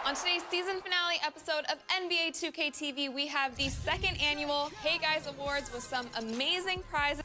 On today's season finale episode of NBA 2K TV, we have the second annual Hey Guys Awards with some amazing prizes.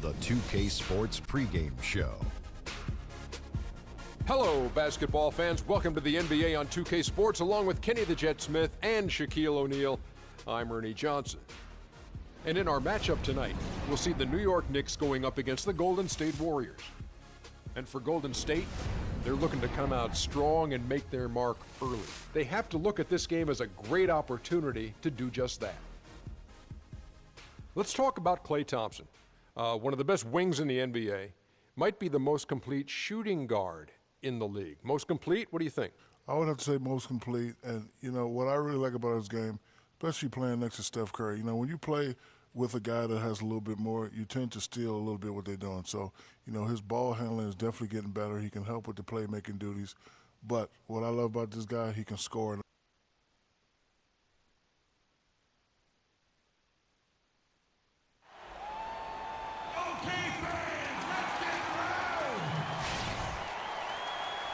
The 2K Sports pregame show. Hello, basketball fans. Welcome to the NBA on 2K Sports, along with Kenny the Jet Smith and Shaquille O'Neal. I'm Ernie Johnson. And in our matchup tonight, we'll see the New York Knicks going up against the Golden State Warriors. And for Golden State, they're looking to come out strong and make their mark early. They have to look at this game as a great opportunity to do just that. Let's talk about Klay Thompson. One of the best wings in the NBA, might be the most complete shooting guard in the league. Most complete? What do you think? I would have to say most complete. And, you know, what I really like about his game, especially playing next to Steph Curry, you know, when you play with a guy that has a little bit more, you tend to steal a little bit what they're doing. So, you know, his ball handling is definitely getting better. He can help with the playmaking duties. But what I love about this guy, he can score.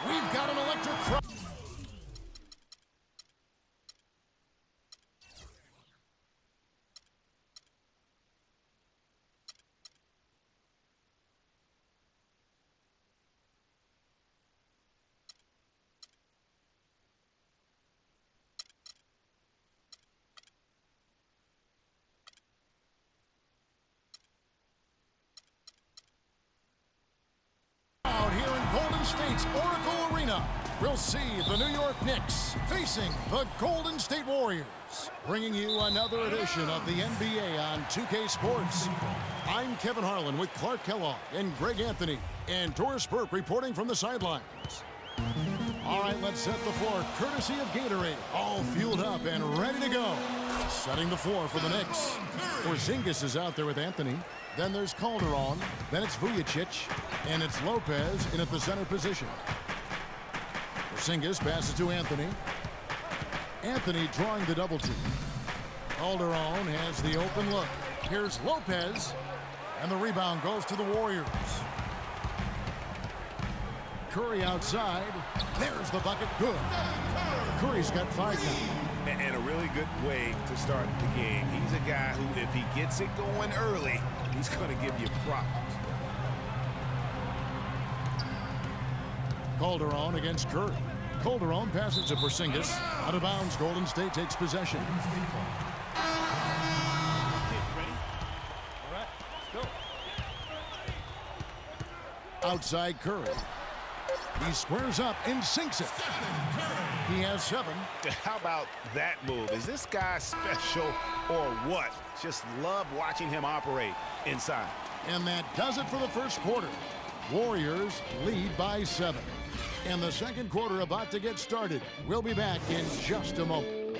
We've got an electric crowd. Out here in Golden State's Oracle Arena, we'll see the New York Knicks facing the Golden State Warriors. Bringing you another edition of the NBA on 2K Sports. I'm Kevin Harlan with Clark Kellogg and Greg Anthony, and Doris Burke reporting from the sidelines. All right, let's set the floor courtesy of Gatorade. All fueled up and ready to go. Setting the floor for the Knicks. Porzingis is out there with Anthony. Then there's Calderon. Then it's Vujicic. And it's Lopez in at the center position. Porzingis passes to Anthony. Anthony drawing the double team. Calderon has the open look. Here's Lopez. And the rebound goes to the Warriors. Curry outside. There's the bucket. Good. Curry's got 5 now. And a really good way to start the game. He's a guy who, if he gets it going early, he's going to give you problems. Calderon against Curry. Calderon passes to Porzingis. Out of bounds, Golden State takes possession. Outside Curry. He squares up and sinks it. He has 7. How about that move? Is this guy special or what? Just love watching him operate inside. And that does it for the first quarter. Warriors lead by 7. And the second quarter about to get started. We'll be back in just a moment.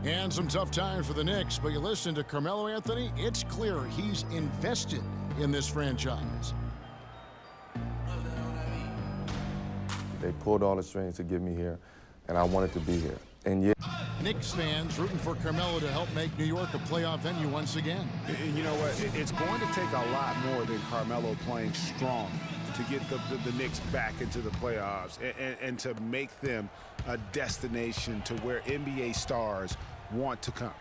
And some tough times for the Knicks, but you listen to Carmelo Anthony, it's clear he's invested in this franchise. They pulled all the strings to get me here, and I wanted to be here. And yeah. Knicks fans rooting for Carmelo to help make New York a playoff venue once again. And you know what? It's going to take a lot more than Carmelo playing strong to get the Knicks back into the playoffs and to make them a destination to where NBA stars want to come.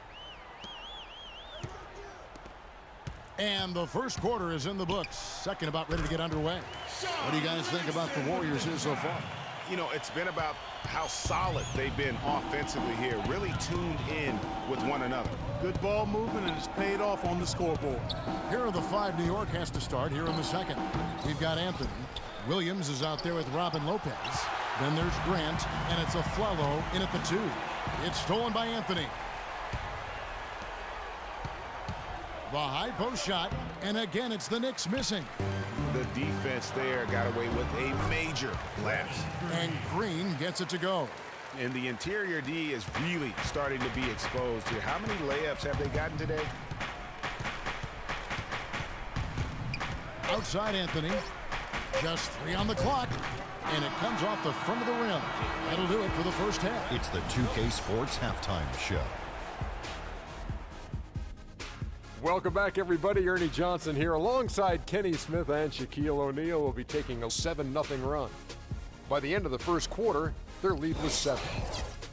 And the first quarter is in the books. Second about ready to get underway. What do you guys think about the Warriors here so far? You know, it's been about how solid they've been offensively here, really tuned in with one another. Good ball movement, and it's paid off on the scoreboard. Here are the 5 New York has to start here in the second. We've got Anthony. Williams is out there with Robin Lopez. Then there's Grant, and it's a Flello in at the 2. It's stolen by Anthony. The high post shot, and again it's the Knicks missing. The defense there got away with a major lapse. And Green gets it to go. And the interior D is really starting to be exposed here. How many layups have they gotten today? Outside Anthony. Just 3 on the clock. And it comes off the front of the rim. That'll do it for the first half. It's the 2K Sports Halftime Show. Welcome back, everybody. Ernie Johnson here alongside Kenny Smith and Shaquille O'Neal. Will be taking a 7-0 run. By the end of the first quarter, their lead was 7.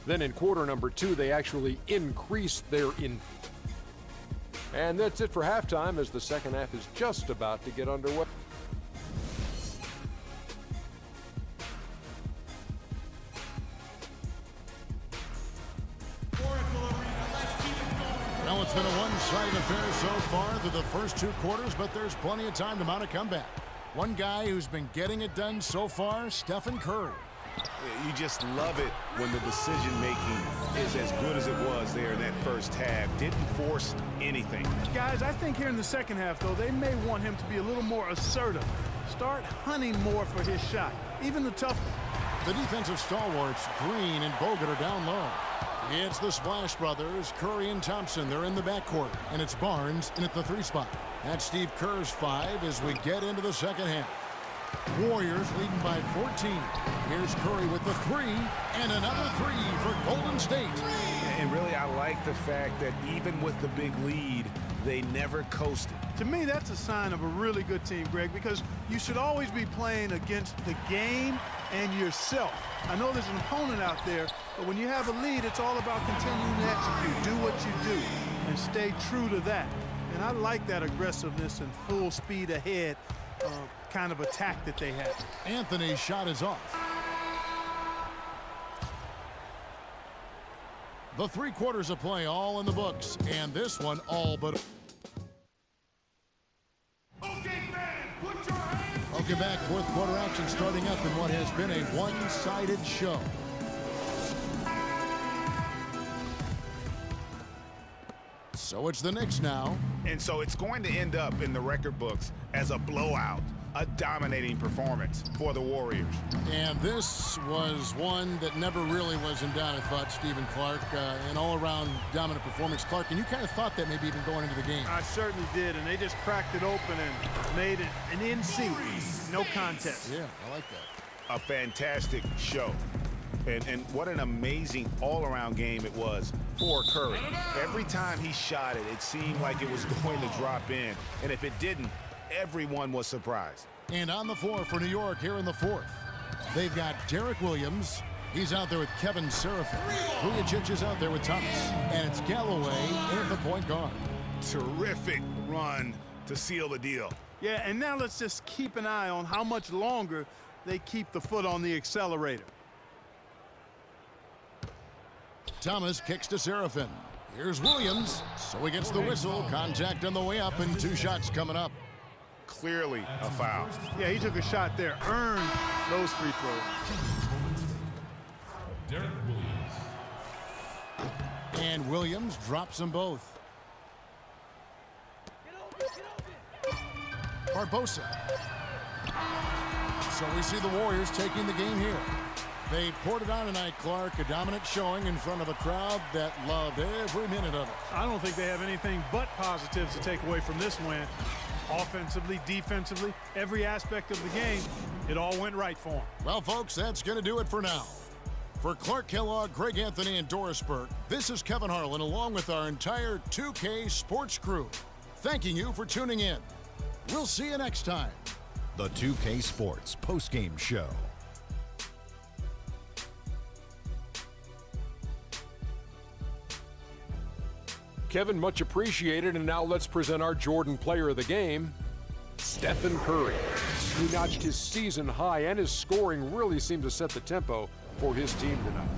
Then in quarter number 2, they actually increased their And that's it for halftime as the second half is just about to get underway. Well, it's been a one-sided affair so far through the first 2 quarters, but there's plenty of time to mount a comeback. One guy who's been getting it done so far, Stephen Curry. You just love it when the decision-making is as good as it was there in that first half. Didn't force anything. Guys, I think here in the second half, though, they may want him to be a little more assertive. Start hunting more for his shot, even the tough. The defensive stalwarts, Green and Bogut, are down low. It's the Splash Brothers, Curry and Thompson. They're in the backcourt, and it's Barnes in at the 3 spot. That's Steve Kerr's 5 as we get into the second half. Warriors leading by 14. Here's Curry with the 3, and another 3 for Golden State. And really, I like the fact that even with the big lead, they never coasted. To me, that's a sign of a really good team, Greg, because you should always be playing against the game and yourself. I know there's an opponent out there, but when you have a lead, it's all about continuing to execute. Do what you do and stay true to that. And I like that aggressiveness and full speed ahead kind of attack that they have. Anthony's shot is off. The 3 quarters of play all in the books, and this one all but. Okay, back, 4th quarter action starting up in what has been a one-sided show. So it's the Knicks now. And so it's going to end up in the record books as a blowout, a dominating performance for the Warriors. And this was one that never really was in doubt, I thought, Stephen Clark. An all-around dominant performance. Clark, and you kind of thought that maybe even going into the game. I certainly did, and they just cracked it open and made it an NC. No contest. Yeah, I like that. A fantastic show. And what an amazing all-around game it was for Curry. Every time he shot it, it seemed like it was going to drop in. And if it didn't, everyone was surprised. And on the floor for New York here in the 4th, they've got Derek Williams. He's out there with Kevin Seraphin. Vujacic is out there with Thomas. And it's Galloway in at the point guard. Terrific run to seal the deal. Yeah, and now let's just keep an eye on how much longer they keep the foot on the accelerator. Thomas kicks to Seraphin. Here's Williams. So he gets the whistle. Contact on the way up and 2 shots coming up. Clearly a foul. Yeah, he took a shot there. Earned those free throws. Derek Williams. And Williams drops them both. Barbosa. So we see the Warriors taking the game here. They poured it on tonight, Clark. A dominant showing in front of a crowd that loved every minute of it. I don't think they have anything but positives to take away from this win. Offensively, defensively, every aspect of the game, it all went right for them. Well, folks, that's going to do it for now. For Clark Kellogg, Greg Anthony, and Doris Burke, this is Kevin Harlan along with our entire 2K Sports crew. Thanking you for tuning in. We'll see you next time. The 2K Sports postgame show. Kevin, much appreciated, and now let's present our Jordan Player of the Game, Stephen Curry. He notched his season high, and his scoring really seemed to set the tempo for his team tonight.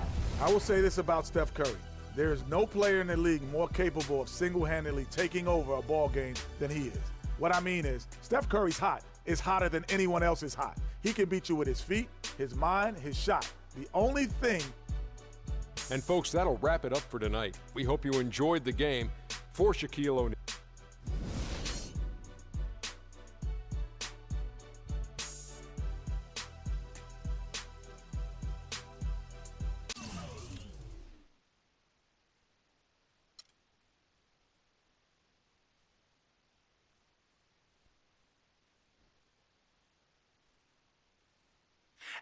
I will say this about Steph Curry. There is no player in the league more capable of single-handedly taking over a ball game than he is. What I mean is, Steph Curry's hot. Is hotter than anyone else is hot. He can beat you with his feet, his mind, his shot. The only thing. And folks, that'll wrap it up for tonight. We hope you enjoyed the game. For Shaquille O'Neal.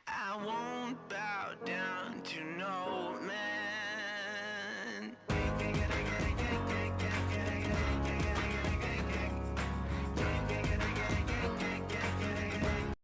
I want